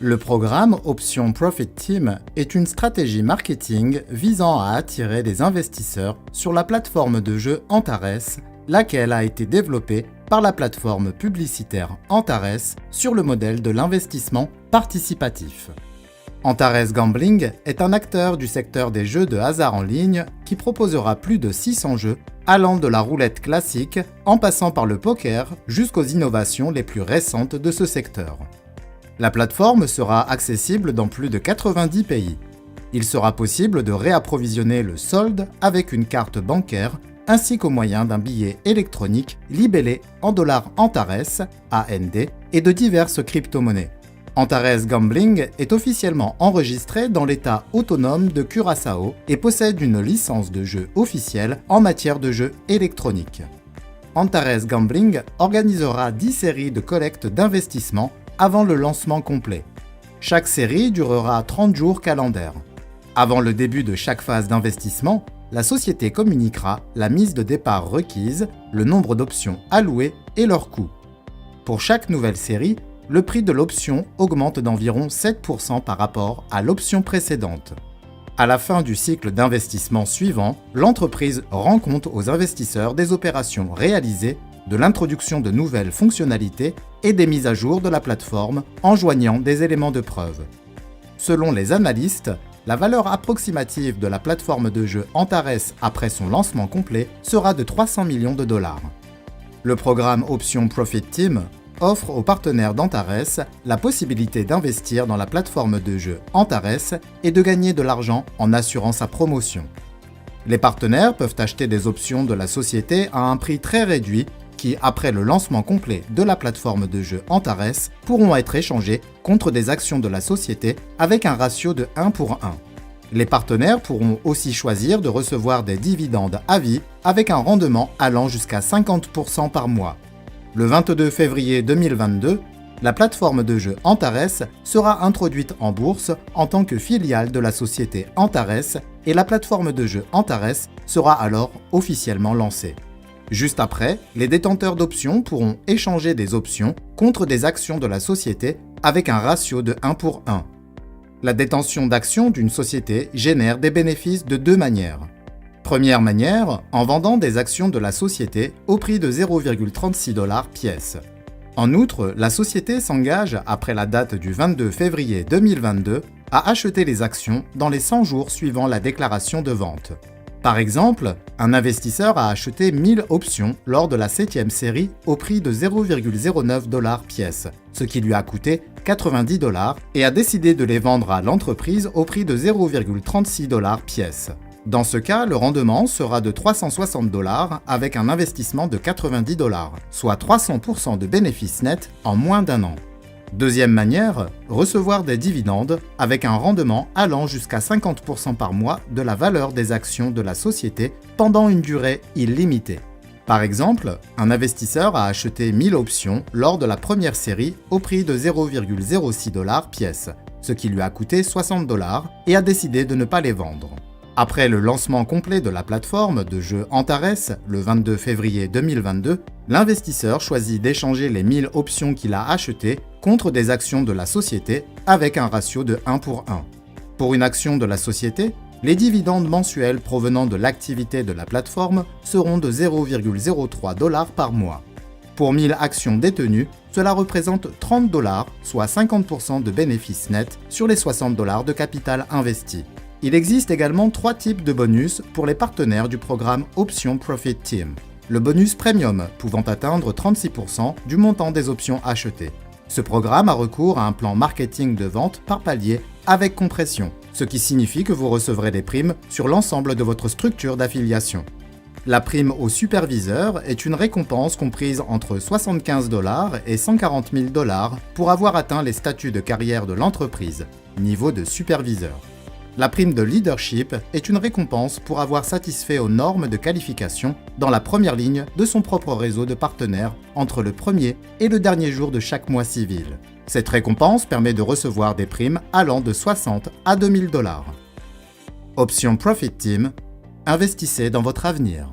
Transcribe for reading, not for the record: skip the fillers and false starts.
Le programme Option Profit Team est une stratégie marketing visant à attirer des investisseurs sur la plateforme de jeu Antares, laquelle a été développée par la plateforme publicitaire Antares sur le modèle de l'investissement participatif. Antares Gambling est un acteur du secteur des jeux de hasard en ligne qui proposera plus de 600 jeux allant de la roulette classique en passant par le poker jusqu'aux innovations les plus récentes de ce secteur. La plateforme sera accessible dans plus de 90 pays. Il sera possible de réapprovisionner le solde avec une carte bancaire ainsi qu'au moyen d'un billet électronique libellé en dollars Antares, AND, et de diverses crypto-monnaies. Antares Gambling est officiellement enregistré dans l'État autonome de Curaçao et possède une licence de jeu officielle en matière de jeux électroniques. Antares Gambling organisera 10 séries de collecte d'investissement avant le lancement complet. Chaque série durera 30 jours calendaires. Avant le début de chaque phase d'investissement, la société communiquera la mise de départ requise, le nombre d'options allouées et leur coût. Pour chaque nouvelle série, le prix de l'option augmente d'environ 7% par rapport à l'option précédente. À la fin du cycle d'investissement suivant, l'entreprise rend compte aux investisseurs des opérations réalisées, de l'introduction de nouvelles fonctionnalités et des mises à jour de la plateforme en joignant des éléments de preuve. Selon les analystes, la valeur approximative de la plateforme de jeu Antares après son lancement complet sera de 300 millions de dollars. Le programme Option Profit Team offre aux partenaires d'Antares la possibilité d'investir dans la plateforme de jeu Antares et de gagner de l'argent en assurant sa promotion. Les partenaires peuvent acheter des options de la société à un prix très réduit qui, après le lancement complet de la plateforme de jeu Antares, pourront être échangées contre des actions de la société avec un ratio de 1 pour 1. Les partenaires pourront aussi choisir de recevoir des dividendes à vie avec un rendement allant jusqu'à 50% par mois. Le 22 février 2022, la plateforme de jeu Antares sera introduite en bourse en tant que filiale de la société Antares et la plateforme de jeu Antares sera alors officiellement lancée. Juste après, les détenteurs d'options pourront échanger des options contre des actions de la société avec un ratio de 1 pour 1. La détention d'actions d'une société génère des bénéfices de deux manières. Première manière, en vendant des actions de la société au prix de 0,36 $ pièce. En outre, la société s'engage, après la date du 22 février 2022, à acheter les actions dans les 100 jours suivant la déclaration de vente. Par exemple, un investisseur a acheté 1000 options lors de la 7e série au prix de 0,09 $ pièce, ce qui lui a coûté 90 $, et a décidé de les vendre à l'entreprise au prix de 0,36 $ pièce. Dans ce cas, le rendement sera de 360 $ avec un investissement de 90 $, soit 300% de bénéfices nets en moins d'un an. Deuxième manière, recevoir des dividendes avec un rendement allant jusqu'à 50% par mois de la valeur des actions de la société pendant une durée illimitée. Par exemple, un investisseur a acheté 1000 options lors de la première série au prix de 0,06 $ pièce, ce qui lui a coûté 60 $ et a décidé de ne pas les vendre. Après le lancement complet de la plateforme de jeu Antares, le 22 février 2022, l'investisseur choisit d'échanger les 1000 options qu'il a achetées contre des actions de la société avec un ratio de 1 pour 1. Pour une action de la société, les dividendes mensuels provenant de l'activité de la plateforme seront de 0,03 $ par mois. Pour 1000 actions détenues, cela représente 30 $, soit 50% de bénéfices nets sur les 60 $ de capital investi. Il existe également 3 types de bonus pour les partenaires du programme Option Profit Team. Le bonus Premium pouvant atteindre 36% du montant des options achetées. Ce programme a recours à un plan marketing de vente par palier avec compression, ce qui signifie que vous recevrez des primes sur l'ensemble de votre structure d'affiliation. La prime au superviseur est une récompense comprise entre 75 $ et 140 000 $ pour avoir atteint les statuts de carrière de l'entreprise, niveau de superviseur. La prime de leadership est une récompense pour avoir satisfait aux normes de qualification dans la première ligne de son propre réseau de partenaires entre le premier et le dernier jour de chaque mois civil. Cette récompense permet de recevoir des primes allant de 60 à 2000 $. Option Profit Team, investissez dans votre avenir.